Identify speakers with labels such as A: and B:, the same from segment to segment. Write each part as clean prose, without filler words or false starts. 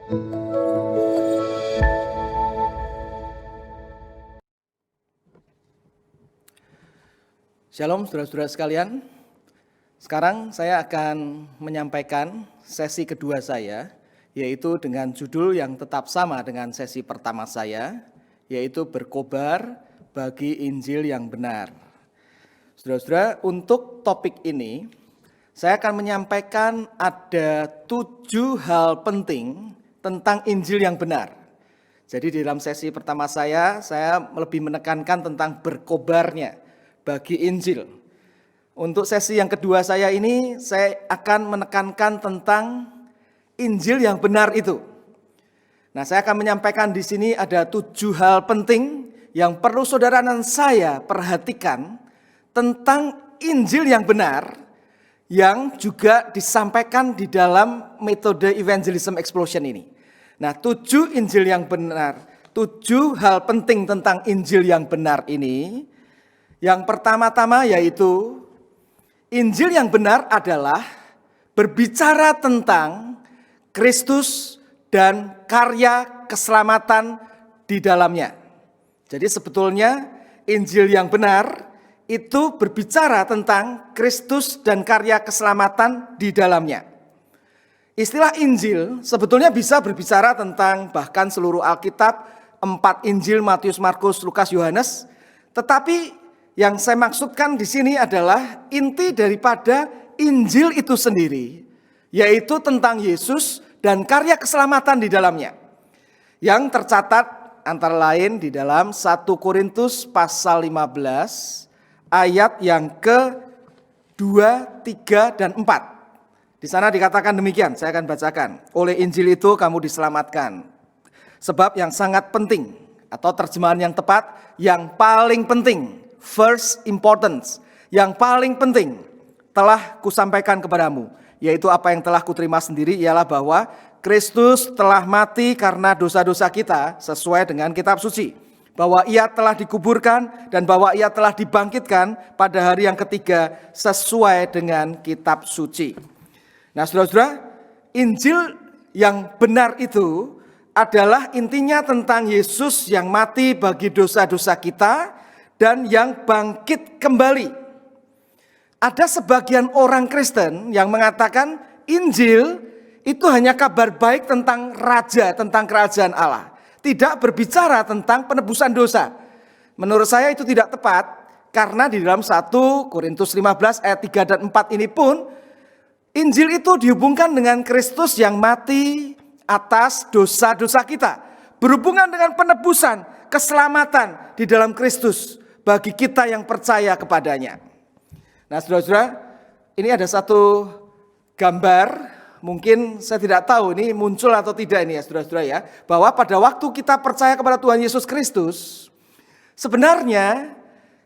A: Shalom saudara-saudara sekalian. Sekarang saya akan menyampaikan sesi kedua saya, yaitu dengan judul yang tetap sama dengan sesi pertama saya, yaitu berkobar bagi Injil yang benar. Saudara-saudara, untuk topik ini saya akan menyampaikan ada 7 hal penting tentang Injil yang benar. Jadi di dalam sesi pertama saya lebih menekankan tentang berkobarnya bagi Injil. Untuk sesi yang kedua saya ini, saya akan menekankan tentang Injil yang benar itu. Nah, saya akan menyampaikan di sini ada 7 hal penting yang perlu saudara dan saya perhatikan tentang Injil yang benar, yang juga disampaikan di dalam metode evangelism explosion ini. Nah, 7 Injil yang benar, 7 hal penting tentang Injil yang benar ini. Yang pertama-tama yaitu Injil yang benar adalah berbicara tentang Kristus dan karya keselamatan di dalamnya. Jadi sebetulnya Injil yang benar itu berbicara tentang Kristus dan karya keselamatan di dalamnya. Istilah Injil sebetulnya bisa berbicara tentang bahkan seluruh Alkitab, 4 Injil Matius, Markus, Lukas, Yohanes, tetapi yang saya maksudkan di sini adalah inti daripada Injil itu sendiri, yaitu tentang Yesus dan karya keselamatan di dalamnya. Yang tercatat antara lain di dalam 1 Korintus pasal 15 ayat yang ke-2, 3, dan 4. Di sana dikatakan demikian, saya akan bacakan. Oleh Injil itu kamu diselamatkan. Sebab yang sangat penting, atau terjemahan yang tepat, yang paling penting, first importance, yang paling penting telah kusampaikan kepadamu, yaitu apa yang telah kuterima sendiri, ialah bahwa Kristus telah mati karena dosa-dosa kita sesuai dengan kitab suci, bahwa ia telah dikuburkan dan bahwa ia telah dibangkitkan pada hari yang ketiga sesuai dengan kitab suci. Nah, saudara-saudara, Injil yang benar itu adalah intinya tentang Yesus yang mati bagi dosa-dosa kita dan yang bangkit kembali. Ada sebagian orang Kristen yang mengatakan Injil itu hanya kabar baik tentang raja, tentang kerajaan Allah. Tidak berbicara tentang penebusan dosa. Menurut saya itu tidak tepat, karena di dalam 1 Korintus 15 ayat 3 dan 4 ini pun, Injil itu dihubungkan dengan Kristus yang mati atas dosa-dosa kita. Berhubungan dengan penebusan, keselamatan di dalam Kristus bagi kita yang percaya kepadanya. Nah, saudara-saudara, ini ada satu gambar, mungkin saya tidak tahu ini muncul atau tidak ini ya saudara-saudara ya, bahwa pada waktu kita percaya kepada Tuhan Yesus Kristus, sebenarnya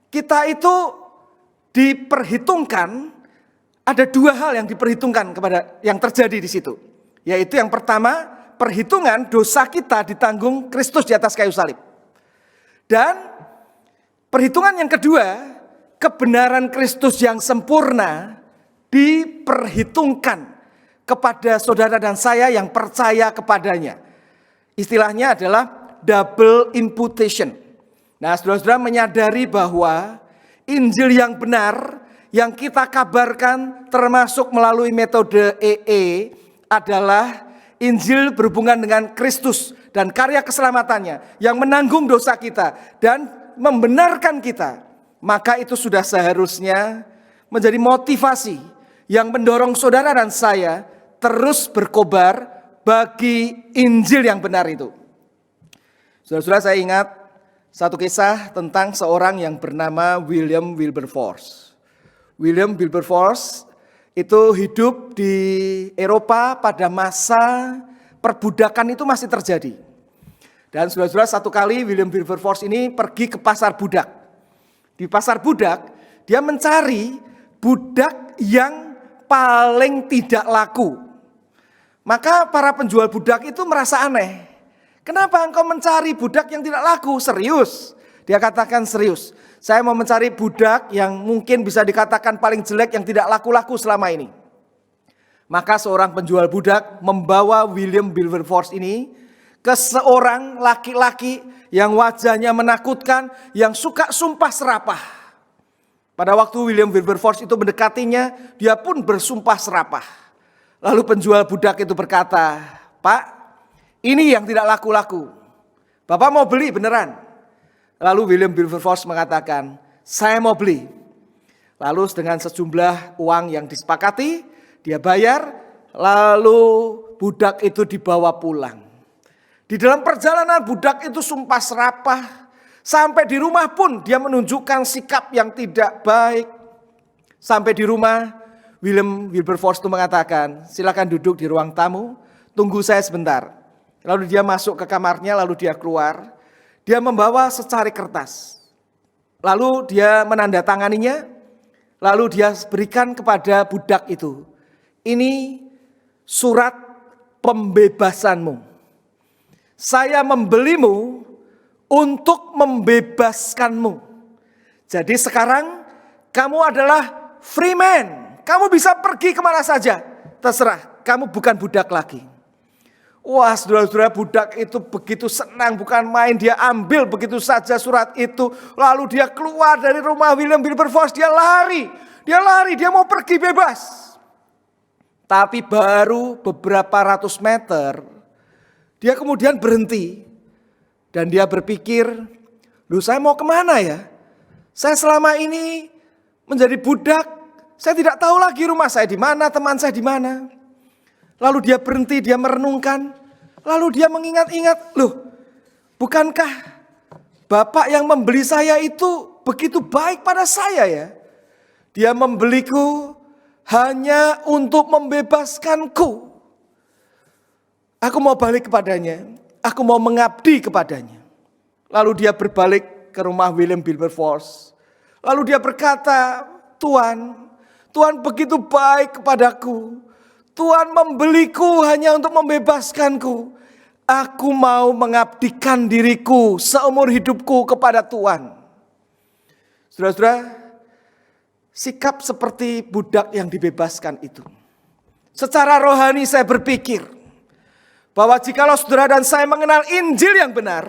A: kita itu diperhitungkan, ada 2 hal yang diperhitungkan kepada yang terjadi di situ. Yaitu yang pertama, perhitungan dosa kita ditanggung Kristus di atas kayu salib. Dan perhitungan yang kedua, kebenaran Kristus yang sempurna diperhitungkan kepada saudara dan saya yang percaya kepadanya. Istilahnya adalah double imputation. Nah, saudara-saudara menyadari bahwa Injil yang benar yang kita kabarkan termasuk melalui metode EE adalah Injil berhubungan dengan Kristus dan karya keselamatannya yang menanggung dosa kita dan membenarkan kita, maka itu sudah seharusnya menjadi motivasi yang mendorong saudara dan saya terus berkobar bagi Injil yang benar itu. Saudara-saudara, saya ingat satu kisah tentang seorang yang bernama William Wilberforce. William Wilberforce itu hidup di Eropa pada masa perbudakan itu masih terjadi. Dan saudara-saudara, satu kali William Wilberforce ini pergi ke pasar budak. Di pasar budak, dia mencari budak yang paling tidak laku. Maka para penjual budak itu merasa aneh. Kenapa engkau mencari budak yang tidak laku? Serius? Dia katakan serius. Saya mau mencari budak yang mungkin bisa dikatakan paling jelek yang tidak laku-laku selama ini. Maka seorang penjual budak membawa William Wilberforce ini ke seorang laki-laki yang wajahnya menakutkan, yang suka sumpah serapah. Pada waktu William Wilberforce itu mendekatinya, dia pun bersumpah serapah. Lalu penjual budak itu berkata, "Pak, ini yang tidak laku-laku. Bapak mau beli beneran?" Lalu William Wilberforce mengatakan, "Saya mau beli." Lalu dengan sejumlah uang yang disepakati, dia bayar, lalu budak itu dibawa pulang. Di dalam perjalanan budak itu sumpah serapah, sampai di rumah pun dia menunjukkan sikap yang tidak baik. Sampai di rumah, William Wilberforce itu mengatakan, "Silakan duduk di ruang tamu, tunggu saya sebentar." Lalu dia masuk ke kamarnya, lalu dia keluar. Dia membawa secari kertas. Lalu dia menandatanganinya, lalu dia berikan kepada budak itu. "Ini surat pembebasanmu. Saya membelimu untuk membebaskanmu. Jadi sekarang kamu adalah free man. Kamu bisa pergi kemana saja. Terserah, kamu bukan budak lagi." Wah, saudara-saudara, budak itu begitu senang, bukan main. Dia ambil begitu saja surat itu. Lalu dia keluar dari rumah William Wilberforce. Dia lari, dia mau pergi bebas. Tapi baru beberapa ratus meter, dia kemudian berhenti. Dan dia berpikir, "Loh, saya mau kemana ya? Saya selama ini menjadi budak. Saya tidak tahu lagi rumah saya di mana, teman saya di mana." Lalu dia berhenti, dia merenungkan. Lalu dia mengingat-ingat, "Loh, bukankah Bapak yang membeli saya itu begitu baik pada saya ya? Dia membeliku hanya untuk membebaskanku. Aku mau balik kepadanya, aku mau mengabdi kepadanya." Lalu dia berbalik ke rumah William Wilberforce. Lalu dia berkata, Tuhan begitu baik kepadaku. Tuhan membeliku hanya untuk membebaskanku. Aku mau mengabdikan diriku seumur hidupku kepada Tuhan." Saudara-saudara, sikap seperti budak yang dibebaskan itu, secara rohani saya berpikir bahwa jikalau saudara dan saya mengenal Injil yang benar,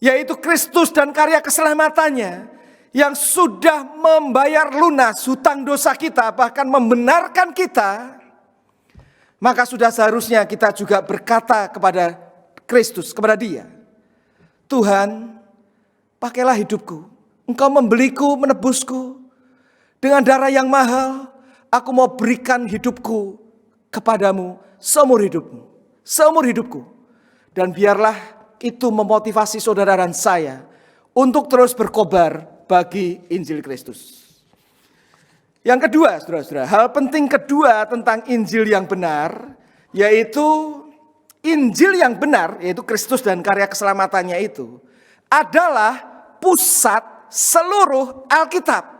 A: yaitu Kristus dan karya keselamatannya, yang sudah membayar lunas hutang dosa kita, bahkan membenarkan kita, maka sudah seharusnya kita juga berkata kepada Kristus, kepada Dia, "Tuhan, pakailah hidupku. Engkau membeliku, menebusku. Dengan darah yang mahal, aku mau berikan hidupku kepadamu seumur hidupku. Dan biarlah itu memotivasi saudara dan saya untuk terus berkobar bagi Injil Kristus." Yang kedua, saudara-saudara, hal penting kedua tentang Injil yang benar, yaitu Injil yang benar, yaitu Kristus dan karya keselamatannya itu, adalah pusat seluruh Alkitab.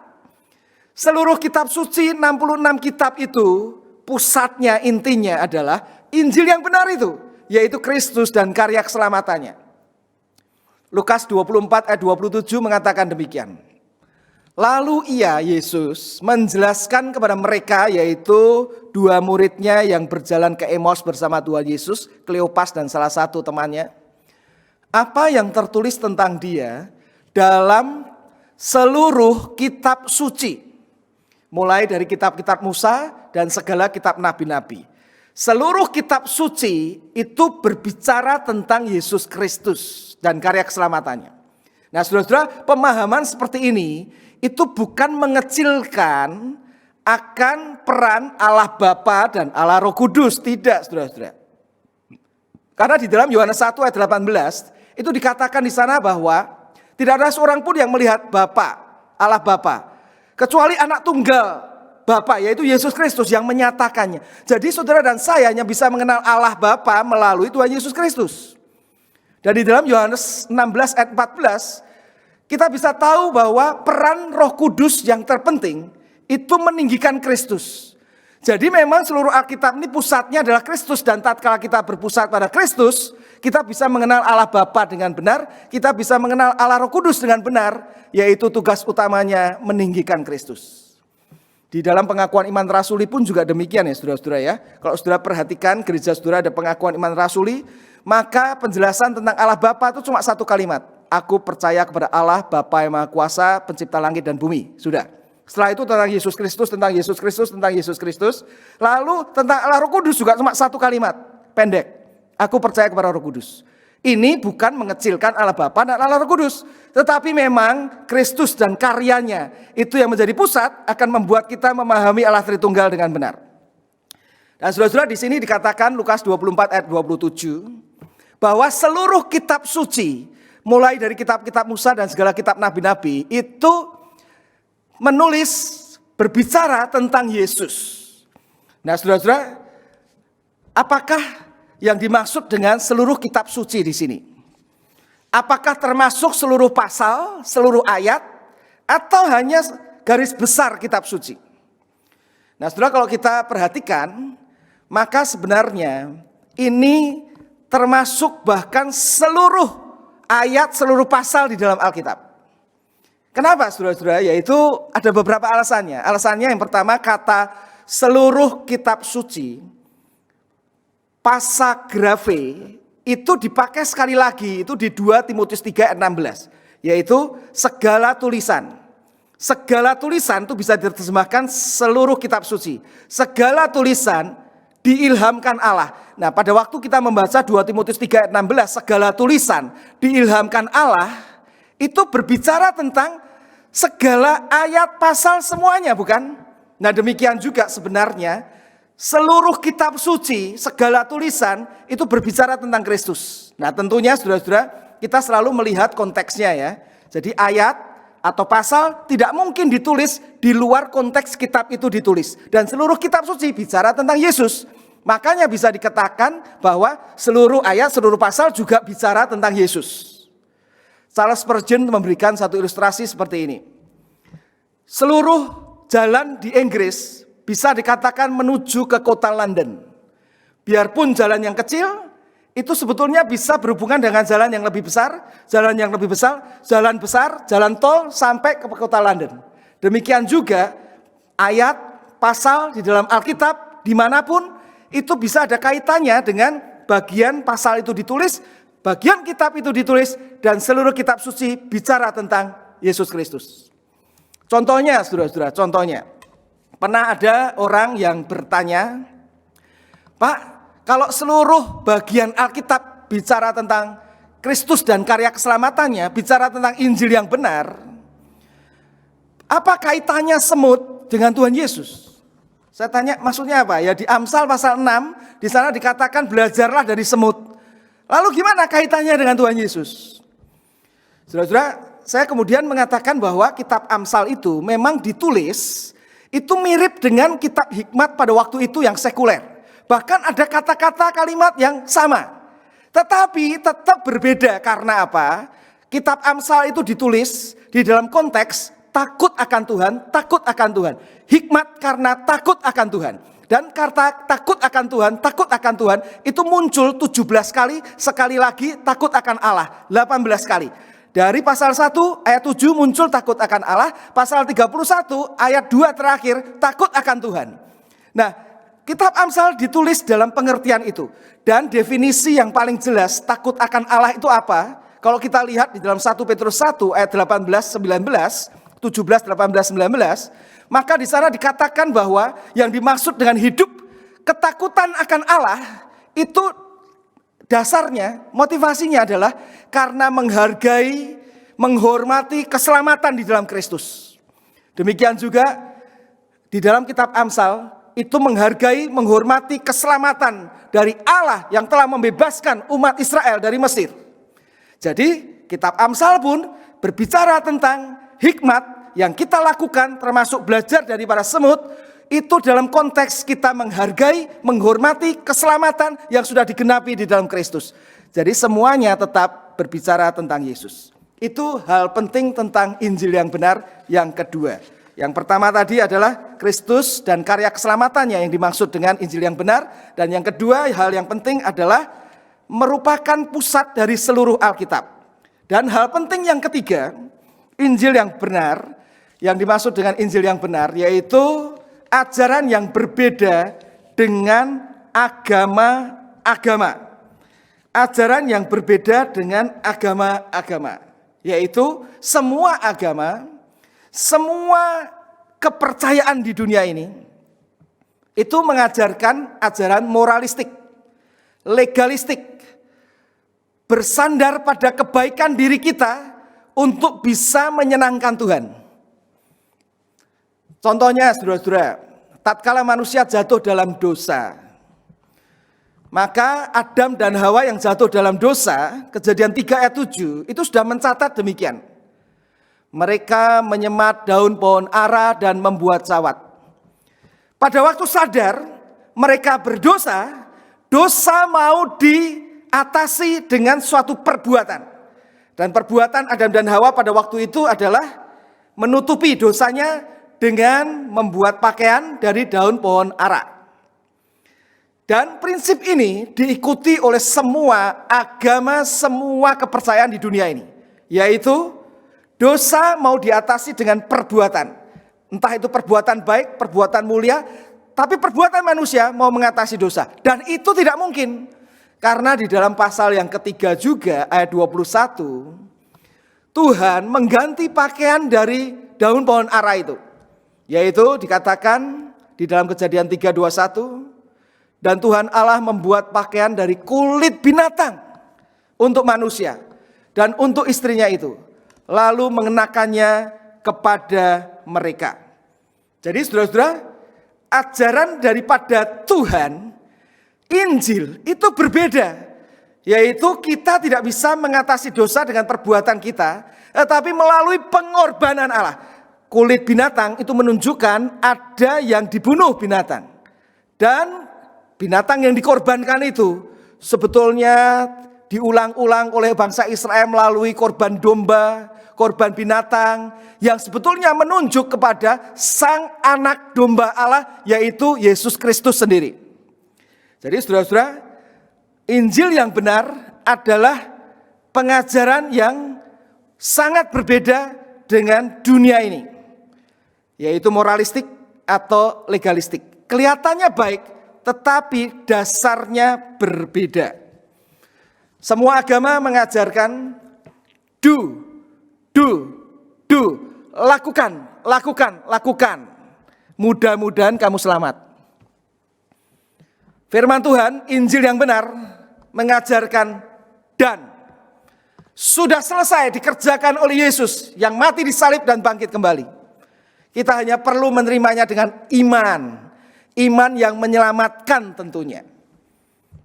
A: Seluruh kitab suci, 66 kitab itu, pusatnya, intinya adalah Injil yang benar itu, yaitu Kristus dan karya keselamatannya. Lukas 24 ayat 27 mengatakan demikian. Lalu ia, Yesus, menjelaskan kepada mereka, yaitu dua muridnya yang berjalan ke Emmaus bersama Tuhan Yesus, Kleopas dan salah satu temannya, apa yang tertulis tentang dia dalam seluruh kitab suci. Mulai dari kitab-kitab Musa dan segala kitab nabi-nabi. Seluruh kitab suci itu berbicara tentang Yesus Kristus dan karya keselamatannya. Nah, saudara-saudara, pemahaman seperti ini itu bukan mengecilkan akan peran Allah Bapa dan Allah Roh Kudus. Tidak, saudara-saudara. Karena di dalam Yohanes 1 ayat 18 itu dikatakan di sana bahwa tidak ada seorang pun yang melihat Bapa, Allah Bapa, kecuali anak tunggal Bapa, yaitu Yesus Kristus yang menyatakannya. Jadi saudara dan saya hanya bisa mengenal Allah Bapa melalui Tuhan Yesus Kristus. Dan di dalam Yohanes 16 ayat 14 kita bisa tahu bahwa peran Roh Kudus yang terpenting itu meninggikan Kristus. Jadi memang seluruh Alkitab ini pusatnya adalah Kristus, dan tatkala kita berpusat pada Kristus, kita bisa mengenal Allah Bapa dengan benar, kita bisa mengenal Allah Roh Kudus dengan benar, yaitu tugas utamanya meninggikan Kristus. Di dalam pengakuan iman rasuli pun juga demikian ya saudara-saudara ya. Kalau saudara perhatikan gereja saudara ada pengakuan iman rasuli, maka penjelasan tentang Allah Bapa itu cuma satu kalimat. Aku percaya kepada Allah Bapa yang Maha Kuasa, pencipta langit dan bumi. Sudah. Setelah itu tentang Yesus Kristus, tentang Yesus Kristus, tentang Yesus Kristus. Lalu tentang Allah Roh Kudus juga cuma satu kalimat, pendek. Aku percaya kepada Roh Kudus. Ini bukan mengecilkan Allah Bapa dan Allah Roh Kudus, tetapi memang Kristus dan karyanya itu yang menjadi pusat akan membuat kita memahami Allah Tritunggal dengan benar. Dan saudara-saudara di sini dikatakan Lukas 24 ayat 27 bahwa seluruh kitab suci mulai dari kitab-kitab Musa dan segala kitab nabi-nabi itu menulis berbicara tentang Yesus. Nah, saudara-saudara, apakah yang dimaksud dengan seluruh kitab suci di sini? Apakah termasuk seluruh pasal, seluruh ayat, atau hanya garis besar kitab suci? Nah, saudara, kalau kita perhatikan, maka sebenarnya ini termasuk bahkan seluruh ayat, seluruh pasal di dalam Alkitab. Kenapa, saudara-saudara? Yaitu ada beberapa alasannya. Alasannya yang pertama, kata seluruh kitab suci, pasagrafe, itu dipakai sekali lagi, itu di 2 Timotius 3 ayat 16, yaitu segala tulisan. Segala tulisan itu bisa diterjemahkan seluruh kitab suci. Segala tulisan diilhamkan Allah. Nah, pada waktu kita membaca 2 Timotius 3 ayat 16, segala tulisan diilhamkan Allah, itu berbicara tentang segala ayat pasal semuanya, bukan? Nah, demikian juga sebenarnya seluruh kitab suci, segala tulisan itu berbicara tentang Kristus. Nah, tentunya saudara-saudara, kita selalu melihat konteksnya ya. Jadi ayat atau pasal tidak mungkin ditulis di luar konteks kitab itu ditulis. Dan seluruh kitab suci bicara tentang Yesus. Makanya bisa dikatakan bahwa seluruh ayat, seluruh pasal juga bicara tentang Yesus. Charles Spurgeon memberikan satu ilustrasi seperti ini. Seluruh jalan di Inggris bisa dikatakan menuju ke kota London. Biarpun jalan yang kecil, itu sebetulnya bisa berhubungan dengan jalan yang lebih besar, jalan yang lebih besar, jalan besar, jalan tol sampai ke kota London. Demikian juga ayat, pasal di dalam Alkitab dimanapun itu bisa ada kaitannya dengan bagian pasal itu ditulis, bagian kitab itu ditulis, dan seluruh kitab suci bicara tentang Yesus Kristus. Contohnya, saudara-saudara, contohnya. Pernah ada orang yang bertanya, Pak, kalau seluruh bagian Alkitab bicara tentang Kristus dan karya keselamatannya, bicara tentang Injil yang benar, apa kaitannya semut dengan Tuhan Yesus? Saya tanya, maksudnya apa? Ya di Amsal pasal 6, di sana dikatakan belajarlah dari semut. Lalu gimana kaitannya dengan Tuhan Yesus? Saudara-saudara, saya kemudian mengatakan bahwa kitab Amsal itu memang ditulis itu mirip dengan kitab hikmat pada waktu itu yang sekuler. Bahkan ada kata-kata kalimat yang sama. Tetapi tetap berbeda karena apa? Kitab Amsal itu ditulis di dalam konteks takut akan Tuhan, takut akan Tuhan. Hikmat karena takut akan Tuhan. Dan kata takut akan Tuhan, takut akan Tuhan itu muncul 17 kali, sekali lagi takut akan Allah, 18 kali. Dari pasal 1 ayat 7 muncul takut akan Allah, pasal 31 ayat 2 terakhir takut akan Tuhan. Nah, kitab Amsal ditulis dalam pengertian itu. Dan definisi yang paling jelas takut akan Allah itu apa? Kalau kita lihat di dalam 1 Petrus 1 ayat 18, 19, 17, 18, 19, maka di sana dikatakan bahwa yang dimaksud dengan hidup ketakutan akan Allah itu dasarnya, motivasinya adalah karena menghargai, menghormati keselamatan di dalam Kristus. Demikian juga di dalam kitab Amsal, itu menghargai, menghormati keselamatan dari Allah yang telah membebaskan umat Israel dari Mesir. Jadi kitab Amsal pun berbicara tentang hikmat yang kita lakukan, termasuk belajar dari para semut, itu dalam konteks kita menghargai, menghormati keselamatan yang sudah digenapi di dalam Kristus. Jadi semuanya tetap berbicara tentang Yesus. Itu hal penting tentang Injil yang benar yang kedua. Yang pertama tadi adalah Kristus dan karya keselamatannya yang dimaksud dengan Injil yang benar. Dan yang kedua hal yang penting adalah merupakan pusat dari seluruh Alkitab. Dan hal penting yang ketiga, Injil yang benar, yang dimaksud dengan Injil yang benar yaitu ajaran yang berbeda dengan agama-agama. Ajaran yang berbeda dengan agama-agama, yaitu semua agama, semua kepercayaan di dunia ini itu mengajarkan ajaran moralistik, legalistik, bersandar pada kebaikan diri kita untuk bisa menyenangkan Tuhan. Contohnya saudara-saudara, tatkala manusia jatuh dalam dosa, maka Adam dan Hawa yang jatuh dalam dosa, Kejadian 3 ayat 7, itu sudah mencatat demikian. Mereka menyemat daun pohon ara dan membuat sawat. Pada waktu sadar mereka berdosa, dosa mau diatasi dengan suatu perbuatan. Dan perbuatan Adam dan Hawa pada waktu itu adalah menutupi dosanya dengan membuat pakaian dari daun pohon ara. Dan prinsip ini diikuti oleh semua agama, semua kepercayaan di dunia ini. Yaitu dosa mau diatasi dengan perbuatan. Entah itu perbuatan baik, perbuatan mulia, tapi perbuatan manusia mau mengatasi dosa. Dan itu tidak mungkin. Karena di dalam pasal yang ketiga juga, ayat 21, Tuhan mengganti pakaian dari daun pohon ara itu. Yaitu dikatakan di dalam Kejadian 3:21, dan Tuhan Allah membuat pakaian dari kulit binatang untuk manusia dan untuk istrinya itu, lalu mengenakannya kepada mereka. Jadi saudara-saudara, ajaran daripada Tuhan, Injil itu berbeda. Yaitu kita tidak bisa mengatasi dosa dengan perbuatan kita, tetapi melalui pengorbanan Allah. Kulit binatang itu menunjukkan ada yang dibunuh binatang. Dan binatang yang dikorbankan itu sebetulnya diulang-ulang oleh bangsa Israel melalui korban domba, korban binatang, yang sebetulnya menunjuk kepada sang anak domba Allah, yaitu Yesus Kristus sendiri. Jadi saudara-saudara, Injil yang benar adalah pengajaran yang sangat berbeda dengan dunia ini, yaitu moralistik atau legalistik. Kelihatannya baik, tetapi dasarnya berbeda. Semua agama mengajarkan do, lakukan. Mudah-mudahan kamu selamat. Firman Tuhan, Injil yang benar mengajarkan dan. Sudah selesai dikerjakan oleh Yesus yang mati disalib dan bangkit kembali. Kita hanya perlu menerimanya dengan iman. Iman yang menyelamatkan tentunya.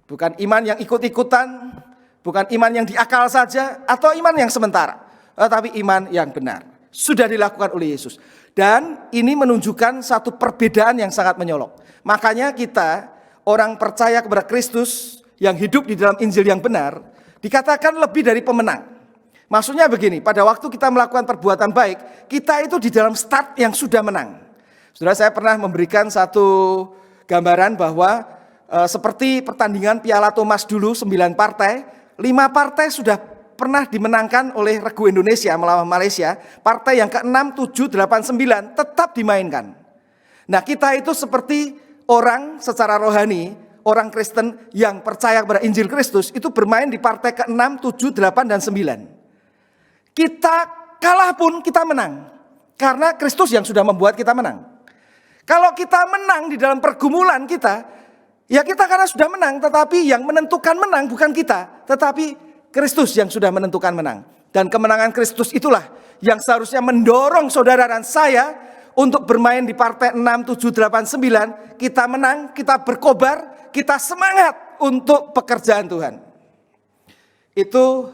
A: Bukan iman yang ikut-ikutan, bukan iman yang diakal saja, atau iman yang sementara. Tetapi iman yang benar. Sudah dilakukan oleh Yesus. Dan ini menunjukkan satu perbedaan yang sangat menyolok. Makanya kita, orang percaya kepada Kristus yang hidup di dalam Injil yang benar, dikatakan lebih dari pemenang. Maksudnya begini, pada waktu kita melakukan perbuatan baik, kita itu di dalam start yang sudah menang. Saudara, saya pernah memberikan satu gambaran bahwa seperti pertandingan Piala Thomas dulu 9 partai, 5 partai sudah pernah dimenangkan oleh regu Indonesia melawan Malaysia. Partai yang ke-6, 7, 8, 9 tetap dimainkan. Nah, kita itu seperti orang secara rohani, orang Kristen yang percaya kepada Injil Kristus itu bermain di partai ke-6, 7, 8, dan 9. Kita kalah pun kita menang. Karena Kristus yang sudah membuat kita menang. Kalau kita menang di dalam pergumulan kita, ya kita karena sudah menang, tetapi yang menentukan menang bukan kita, tetapi Kristus yang sudah menentukan menang. Dan kemenangan Kristus itulah yang seharusnya mendorong saudara dan saya untuk bermain di partai 6, 7, 8, 9. Kita menang, kita berkobar, kita semangat untuk pekerjaan Tuhan. Itu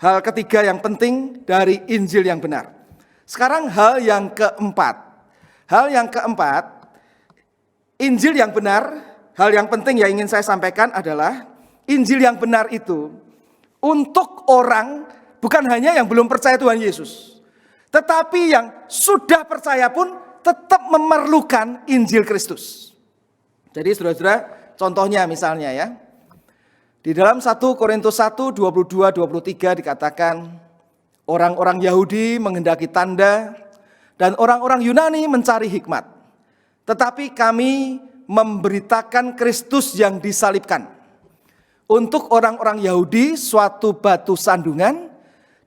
A: hal ketiga yang penting dari Injil yang benar. Sekarang hal yang keempat. Hal yang keempat, Injil yang benar, hal yang penting yang ingin saya sampaikan adalah Injil yang benar itu untuk orang bukan hanya yang belum percaya Tuhan Yesus, tetapi yang sudah percaya pun tetap memerlukan Injil Kristus. Jadi saudara-saudara, contohnya misalnya ya, di dalam 1 Korintus 1, 22-23 dikatakan, orang-orang Yahudi menghendaki tanda dan orang-orang Yunani mencari hikmat. tetapi kami memberitakan Kristus yang disalibkan. Untuk orang-orang Yahudi suatu batu sandungan,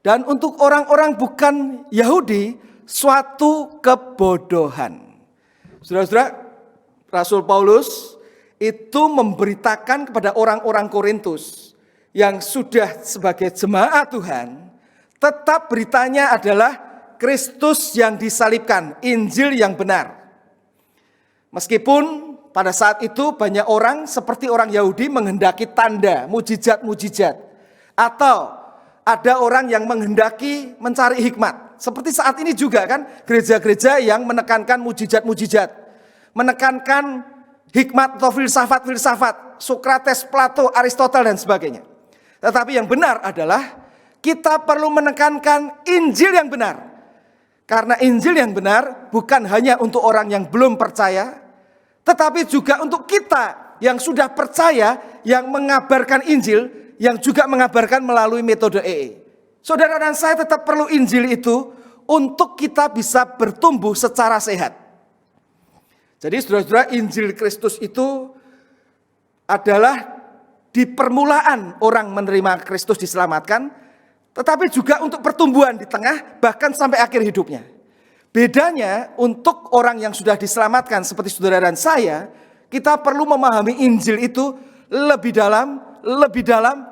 A: dan untuk orang-orang bukan Yahudi suatu kebodohan. Saudara-saudara, Rasul Paulus itu memberitakan kepada orang-orang Korintus yang sudah sebagai jemaat Tuhan, tetap beritanya adalah Kristus yang disalibkan, Injil yang benar. Meskipun pada saat itu banyak orang seperti orang Yahudi menghendaki tanda, mujizat-mujizat. Atau ada orang yang menghendaki mencari hikmat. Seperti saat ini juga kan, gereja-gereja yang menekankan mujizat-mujizat. Menekankan hikmat atau filsafat-filsafat, Sokrates, Plato, Aristoteles dan sebagainya. Tetapi yang benar adalah kita perlu menekankan Injil yang benar. Karena Injil yang benar bukan hanya untuk orang yang belum percaya, tetapi juga untuk kita yang sudah percaya, yang mengabarkan Injil, yang juga mengabarkan melalui metode EE. Saudara dan saya tetap perlu Injil itu untuk kita bisa bertumbuh secara sehat. Jadi saudara-saudara, Injil Kristus itu adalah di permulaan orang menerima Kristus diselamatkan, tetapi juga untuk pertumbuhan di tengah, bahkan sampai akhir hidupnya. Bedanya untuk orang yang sudah diselamatkan seperti saudara dan saya, kita perlu memahami Injil itu lebih dalam,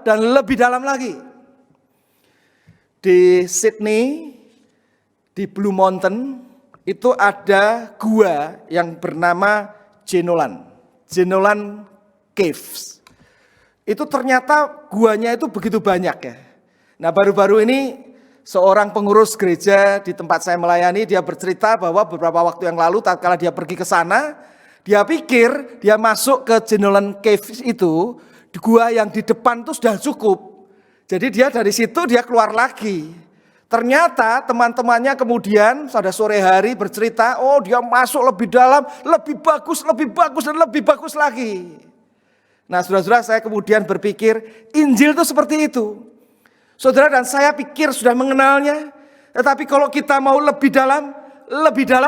A: dan lebih dalam lagi. Di Sydney, di Blue Mountain, itu ada gua yang bernama Jenolan Caves. Itu ternyata guanya itu begitu banyak ya. Nah, baru-baru ini seorang pengurus gereja di tempat saya melayani, dia bercerita bahwa beberapa waktu yang lalu tatkala dia pergi ke sana, dia pikir dia masuk ke Jenolan Caves itu, di gua yang di depan itu sudah cukup. Jadi dia dari situ dia keluar lagi. Ternyata teman-temannya kemudian pada sore hari bercerita, oh dia masuk lebih dalam, lebih bagus dan lebih bagus lagi. Nah, saudara-saudara, saya kemudian berpikir Injil itu seperti itu. Saudara dan saya pikir sudah mengenalnya, tetapi kalau kita mau lebih dalam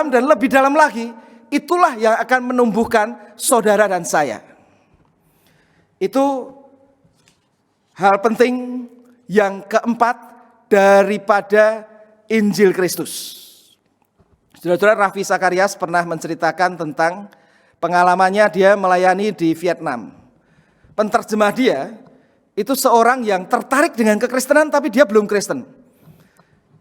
A: dan lebih dalam lagi, itulah yang akan menumbuhkan saudara dan saya. Itu hal penting yang keempat daripada Injil Kristus. Saudara-saudara, Raffi Sakarias pernah menceritakan tentang pengalamannya dia melayani di Vietnam. Penterjemah dia itu seorang yang tertarik dengan kekristenan tapi dia belum Kristen.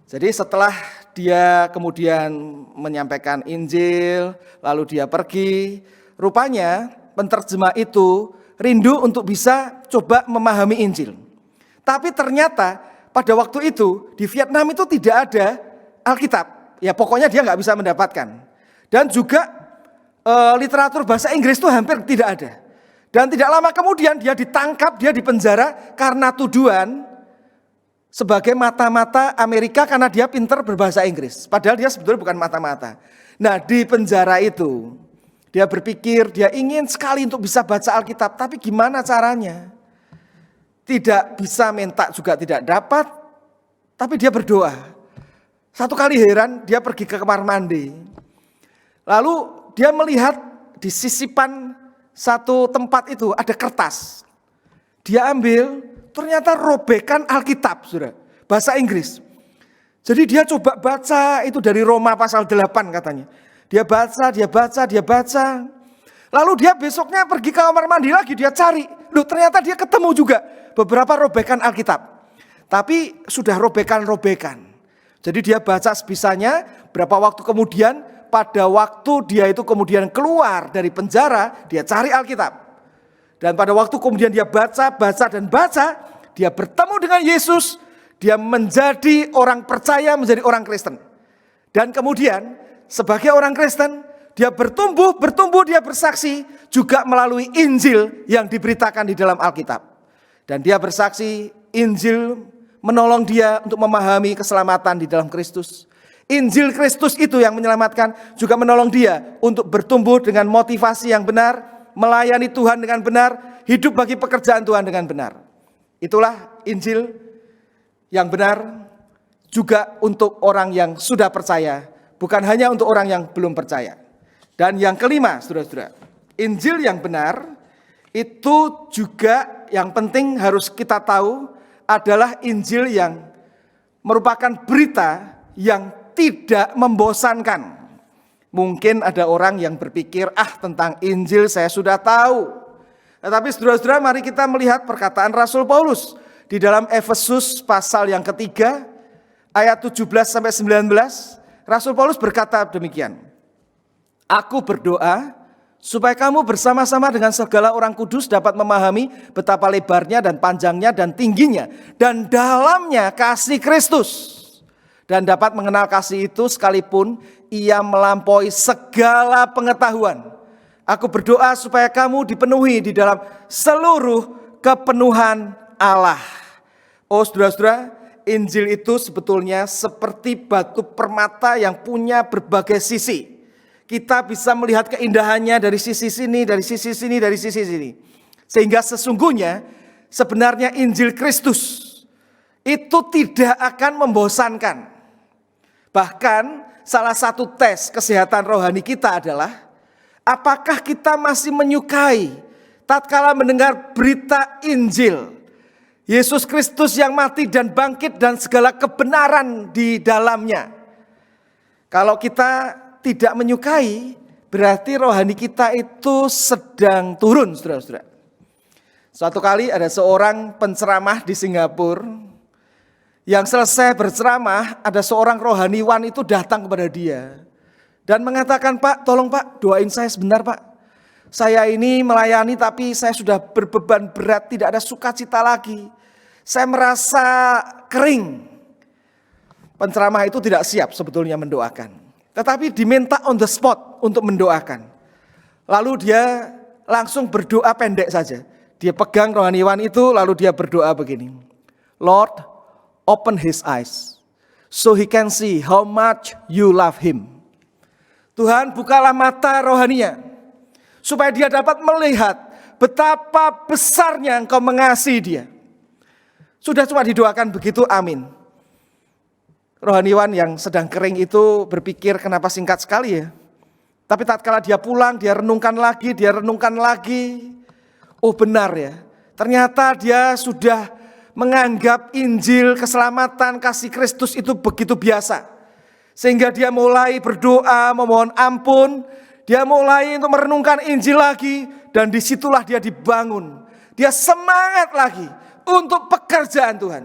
A: Jadi setelah dia kemudian menyampaikan Injil, lalu dia pergi, rupanya penterjemah itu rindu untuk bisa coba memahami Injil. Tapi ternyata pada waktu itu di Vietnam itu tidak ada Alkitab. Ya pokoknya dia nggak bisa mendapatkan. Dan juga literatur bahasa Inggris itu hampir tidak ada. Dan tidak lama kemudian dia ditangkap, dia dipenjara karena tuduhan sebagai mata-mata Amerika karena dia pintar berbahasa Inggris. Padahal dia sebetulnya bukan mata-mata. Nah, di penjara itu dia berpikir dia ingin sekali untuk bisa baca Alkitab, tapi gimana caranya? Tidak bisa minta juga tidak dapat, tapi dia berdoa. Satu kali heran, dia pergi ke kamar mandi. Lalu dia melihat di sisipan satu tempat itu ada kertas. Dia ambil, ternyata robekan Alkitab, saudara, bahasa Inggris. Jadi dia coba baca itu dari Roma pasal 8 katanya. Dia baca. Lalu dia besoknya pergi ke kamar mandi lagi, dia cari. Loh, ternyata dia ketemu juga beberapa robekan Alkitab. Tapi sudah robekan-robekan. Jadi dia baca sebisanya, berapa waktu kemudian pada waktu dia itu kemudian keluar dari penjara, dia cari Alkitab. Dan pada waktu kemudian dia baca, dia bertemu dengan Yesus, dia menjadi orang percaya, menjadi orang Kristen. Dan kemudian sebagai orang Kristen, dia bertumbuh, dia bersaksi juga melalui Injil yang diberitakan di dalam Alkitab. Dan dia bersaksi, Injil menolong dia untuk memahami keselamatan di dalam Kristus. Injil Kristus itu yang menyelamatkan, juga menolong dia untuk bertumbuh dengan motivasi yang benar, melayani Tuhan dengan benar, hidup bagi pekerjaan Tuhan dengan benar. Itulah Injil yang benar juga untuk orang yang sudah percaya, bukan hanya untuk orang yang belum percaya. Dan yang kelima, saudara-saudara, Injil yang benar itu juga yang penting harus kita tahu adalah Injil yang merupakan berita yang tidak membosankan. Mungkin ada orang yang berpikir, tentang Injil saya sudah tahu. Tetapi saudara-saudara, mari kita melihat perkataan Rasul Paulus di dalam Efesus pasal yang ketiga, ayat 17-19, Rasul Paulus berkata demikian. Aku berdoa supaya kamu bersama-sama dengan segala orang kudus dapat memahami betapa lebarnya dan panjangnya dan tingginya dan dalamnya kasih Kristus. Dan dapat mengenal kasih itu sekalipun ia melampaui segala pengetahuan. Aku berdoa supaya kamu dipenuhi di dalam seluruh kepenuhan Allah. Oh saudara-saudara, Injil itu sebetulnya seperti batu permata yang punya berbagai sisi. Kita bisa melihat keindahannya dari sisi sini, dari sisi sini, dari sisi sini. Sehingga sesungguhnya sebenarnya Injil Kristus itu tidak akan membosankan. Bahkan salah satu tes kesehatan rohani kita adalah apakah kita masih menyukai tatkala mendengar berita Injil Yesus Kristus yang mati dan bangkit dan segala kebenaran di dalamnya. Kalau kita tidak menyukai, berarti rohani kita itu sedang turun, saudara-saudara. Suatu kali ada seorang penceramah di Singapura yang selesai berceramah, ada seorang rohaniwan itu datang kepada dia dan mengatakan, Pak, tolong Pak, doain saya sebentar Pak. Saya ini melayani tapi saya sudah berbeban berat, tidak ada sukacita lagi. Saya merasa kering. Penceramah itu tidak siap sebetulnya mendoakan. Tetapi diminta on the spot untuk mendoakan. Lalu dia langsung berdoa pendek saja. Dia pegang rohaniwan itu lalu dia berdoa begini. Lord, open his eyes so he can see how much you love him. Tuhan, bukalah mata rohaninya supaya dia dapat melihat betapa besarnya Engkau mengasihi dia. Sudah cuma didoakan begitu, amin. Rohaniwan yang sedang kering itu berpikir kenapa singkat sekali ya. Tapi tatkala dia pulang, dia renungkan lagi. Oh benar ya, ternyata dia sudah menganggap Injil keselamatan kasih Kristus itu begitu biasa. Sehingga dia mulai berdoa, memohon ampun. Dia mulai untuk merenungkan Injil lagi. Dan disitulah dia dibangun. Dia semangat lagi untuk pekerjaan Tuhan.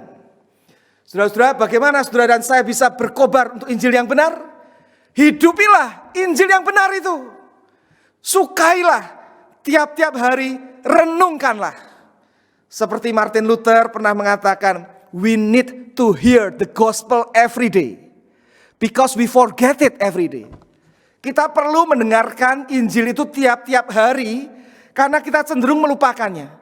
A: Saudara-saudara, bagaimana saudara dan saya bisa berkobar untuk Injil yang benar? Hidupilah Injil yang benar itu. Sukailah tiap-tiap hari, renungkanlah. Seperti Martin Luther pernah mengatakan, we need to hear the gospel every day. Because we forget it every day. Kita perlu mendengarkan Injil itu tiap-tiap hari, karena kita cenderung melupakannya.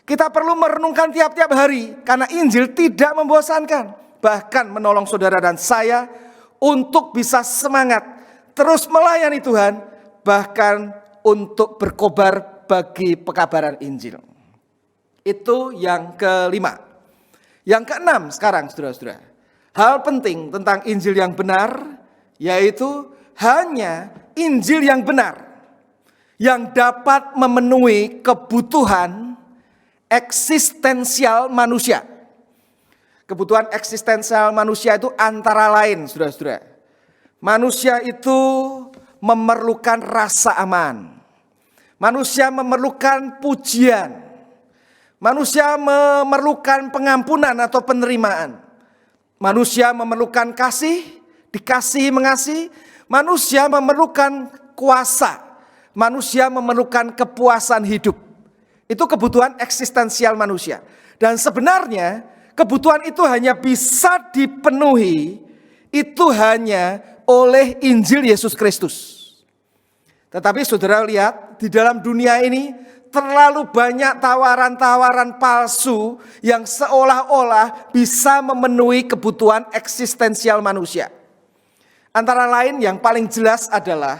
A: Kita perlu merenungkan tiap-tiap hari karena Injil tidak membosankan. Bahkan menolong saudara dan saya untuk bisa semangat terus melayani Tuhan. Bahkan untuk berkobar bagi pekabaran Injil. Itu yang kelima. Yang keenam sekarang saudara-saudara. Hal penting tentang Injil yang benar yaitu hanya Injil yang benar yang dapat memenuhi kebutuhan eksistensial manusia. Kebutuhan eksistensial manusia itu antara lain, saudara-saudara. Manusia itu memerlukan rasa aman. Manusia memerlukan pujian. Manusia memerlukan pengampunan atau penerimaan. Manusia memerlukan kasih, dikasihi, mengasihi. Manusia memerlukan kuasa. Manusia memerlukan kepuasan hidup. Itu kebutuhan eksistensial manusia. Dan sebenarnya kebutuhan itu hanya bisa dipenuhi itu hanya oleh Injil Yesus Kristus. Tetapi saudara lihat di dalam dunia ini terlalu banyak tawaran-tawaran palsu yang seolah-olah bisa memenuhi kebutuhan eksistensial manusia. Antara lain yang paling jelas adalah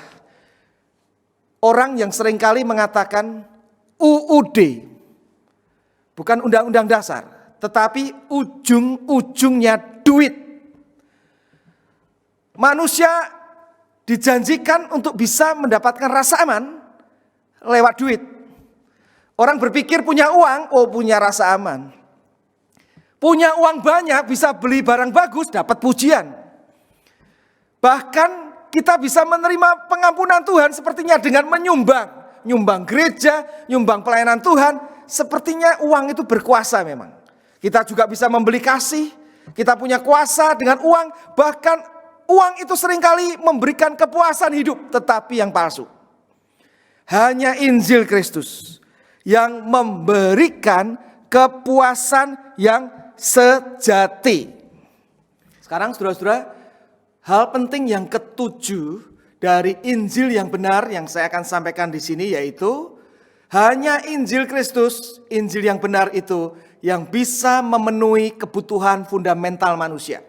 A: orang yang seringkali mengatakan UUD, bukan undang-undang dasar, tetapi ujung-ujungnya duit. Manusia dijanjikan untuk bisa mendapatkan rasa aman lewat duit. Orang berpikir punya uang, oh punya rasa aman. Punya uang banyak, bisa beli barang bagus, dapat pujian. Bahkan kita bisa menerima pengampunan Tuhan sepertinya dengan menyumbang. Nyumbang gereja, nyumbang pelayanan Tuhan. Sepertinya uang itu berkuasa memang. Kita juga bisa membeli kasih. Kita punya kuasa dengan uang. Bahkan uang itu seringkali memberikan kepuasan hidup, tetapi yang palsu. Hanya Injil Kristus yang memberikan kepuasan yang sejati. Sekarang saudara-saudara, hal penting yang ketujuh dari Injil yang benar yang saya akan sampaikan di sini yaitu hanya Injil Kristus, Injil yang benar itu yang bisa memenuhi kebutuhan fundamental manusia.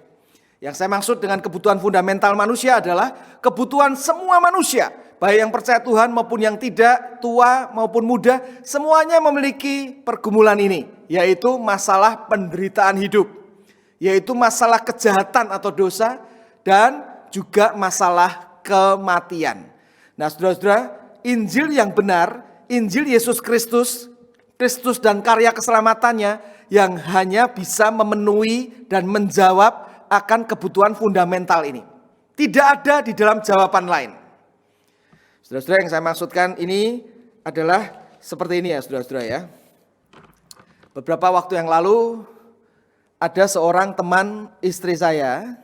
A: Yang saya maksud dengan kebutuhan fundamental manusia adalah kebutuhan semua manusia, baik yang percaya Tuhan maupun yang tidak, tua maupun muda, semuanya memiliki pergumulan ini, yaitu masalah penderitaan hidup, yaitu masalah kejahatan atau dosa, dan juga masalah kematian. Nah saudara-saudara, Injil yang benar, Injil Yesus Kristus, Kristus dan karya keselamatannya yang hanya bisa memenuhi dan menjawab akan kebutuhan fundamental ini. Tidak ada di dalam jawaban lain. Saudara-saudara, yang saya maksudkan ini adalah seperti ini ya saudara-saudara ya. Beberapa waktu yang lalu ada seorang teman istri saya,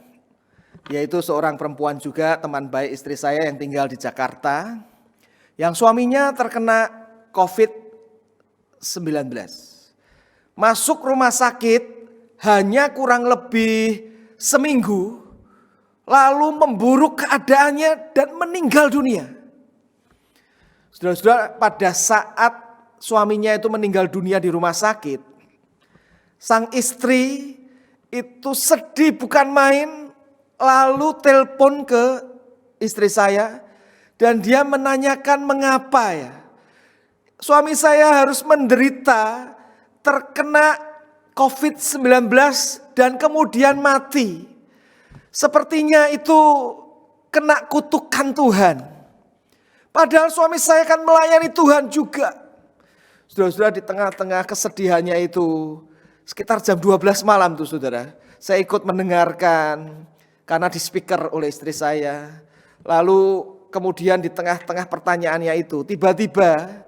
A: yaitu seorang perempuan juga teman baik istri saya yang tinggal di Jakarta, yang suaminya terkena COVID-19. Masuk rumah sakit hanya kurang lebih seminggu, lalu memburuk keadaannya dan meninggal dunia. Saudara-saudara, pada saat suaminya itu meninggal dunia di rumah sakit, sang istri itu sedih bukan main, lalu telepon ke istri saya dan dia menanyakan mengapa ya suami saya harus menderita terkena COVID-19 dan kemudian mati. Sepertinya itu kena kutukan Tuhan. Padahal suami saya kan melayani Tuhan juga. Saudara-saudara, di tengah-tengah kesedihannya itu, sekitar jam 12 malam tuh saudara, saya ikut mendengarkan karena di speaker oleh istri saya. Lalu kemudian di tengah-tengah pertanyaannya itu, tiba-tiba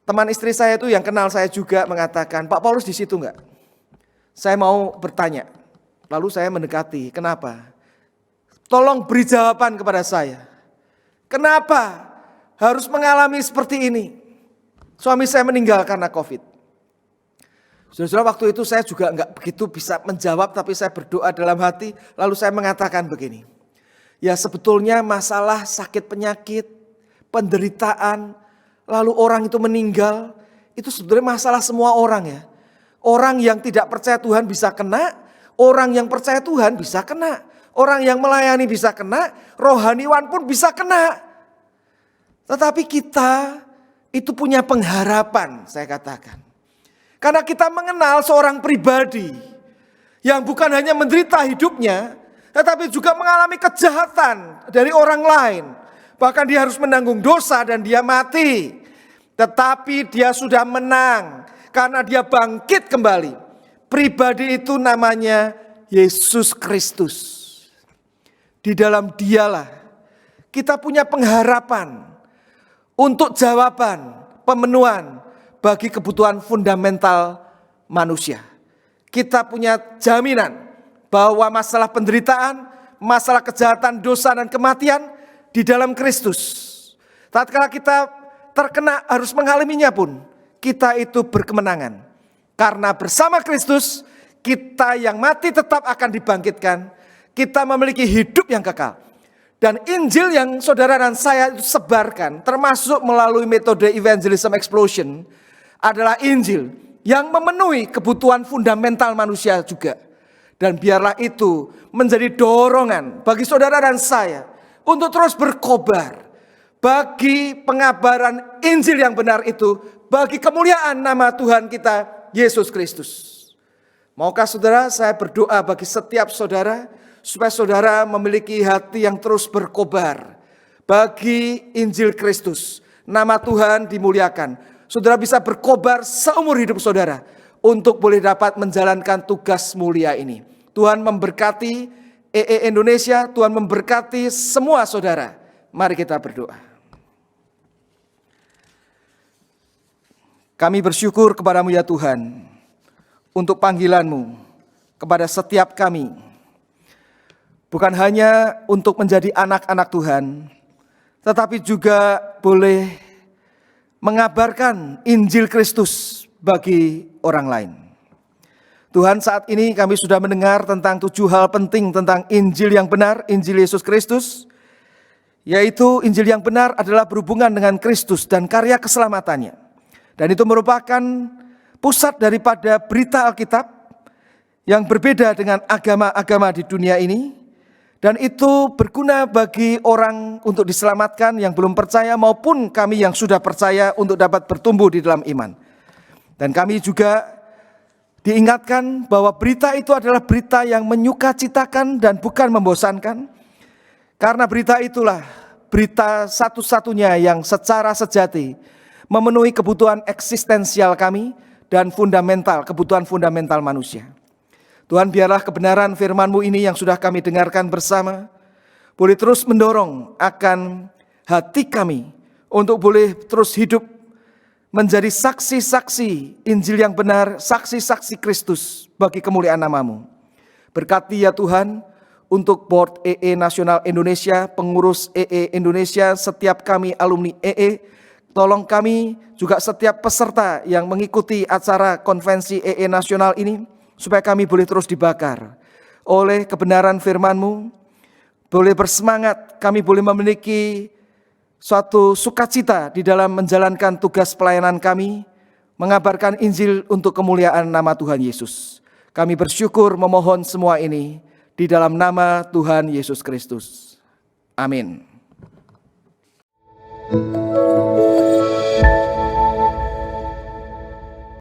A: teman istri saya itu yang kenal saya juga mengatakan, Pak Paulus di situ enggak? Saya mau bertanya. Lalu saya mendekati, kenapa? Tolong beri jawaban kepada saya. Kenapa harus mengalami seperti ini? Suami saya meninggal karena COVID. Saudara-saudara, waktu itu saya juga enggak begitu bisa menjawab, tapi saya berdoa dalam hati, lalu saya mengatakan begini. Ya sebetulnya masalah sakit penyakit, penderitaan, lalu orang itu meninggal, itu sebenarnya masalah semua orang ya. Orang yang tidak percaya Tuhan bisa kena, orang yang percaya Tuhan bisa kena, orang yang melayani bisa kena, rohaniwan pun bisa kena. Tetapi kita itu punya pengharapan, saya katakan. Karena kita mengenal seorang pribadi yang bukan hanya menderita hidupnya, tetapi juga mengalami kejahatan dari orang lain. Bahkan dia harus menanggung dosa dan dia mati. Tetapi dia sudah menang karena dia bangkit kembali. Pribadi itu namanya Yesus Kristus. Di dalam dialah kita punya pengharapan untuk jawaban, pemenuhan bagi kebutuhan fundamental manusia. Kita punya jaminan bahwa masalah penderitaan, masalah kejahatan, dosa dan kematian di dalam Kristus. Tatkala kita terkena harus mengalaminya pun, kita itu berkemenangan. Karena bersama Kristus, kita yang mati tetap akan dibangkitkan. Kita memiliki hidup yang kekal. Dan Injil yang saudara dan saya sebarkan, termasuk melalui metode evangelism explosion, adalah Injil yang memenuhi kebutuhan fundamental manusia juga. Dan biarlah itu menjadi dorongan bagi saudara dan saya untuk terus berkobar bagi pengabaran Injil yang benar itu, bagi kemuliaan nama Tuhan kita Yesus Kristus. Maukah saudara saya berdoa bagi setiap saudara, supaya saudara memiliki hati yang terus berkobar bagi Injil Kristus. Nama Tuhan dimuliakan. Saudara bisa berkobar seumur hidup saudara untuk boleh dapat menjalankan tugas mulia ini. Tuhan memberkati EE Indonesia, Tuhan memberkati semua saudara. Mari kita berdoa. Kami bersyukur kepadamu ya Tuhan, untuk panggilan-Mu kepada setiap kami. Bukan hanya untuk menjadi anak-anak Tuhan, tetapi juga boleh mengabarkan Injil Kristus bagi orang lain. Tuhan, saat ini kami sudah mendengar tentang 7 hal penting tentang Injil yang benar, Injil Yesus Kristus, yaitu Injil yang benar adalah berhubungan dengan Kristus dan karya keselamatannya. Dan itu merupakan pusat daripada berita Alkitab yang berbeda dengan agama-agama di dunia ini. Dan itu berguna bagi orang untuk diselamatkan yang belum percaya maupun kami yang sudah percaya untuk dapat bertumbuh di dalam iman. Dan kami juga diingatkan bahwa berita itu adalah berita yang menyukacitakan dan bukan membosankan. Karena berita itulah berita satu-satunya yang secara sejati memenuhi kebutuhan eksistensial kami dan kebutuhan fundamental manusia. Tuhan, biarlah kebenaran firman-Mu ini yang sudah kami dengarkan bersama boleh terus mendorong akan hati kami untuk boleh terus hidup menjadi saksi-saksi Injil yang benar, saksi-saksi Kristus bagi kemuliaan nama-Mu. Berkati ya Tuhan untuk Board EE Nasional Indonesia, pengurus EE Indonesia, setiap kami alumni EE. Tolong kami juga setiap peserta yang mengikuti acara konvensi EE Nasional ini, supaya kami boleh terus dibakar oleh kebenaran firman-Mu, boleh bersemangat, kami boleh memiliki suatu sukacita di dalam menjalankan tugas pelayanan kami, mengabarkan Injil untuk kemuliaan nama Tuhan Yesus. Kami bersyukur memohon semua ini di dalam nama Tuhan Yesus Kristus. Amin.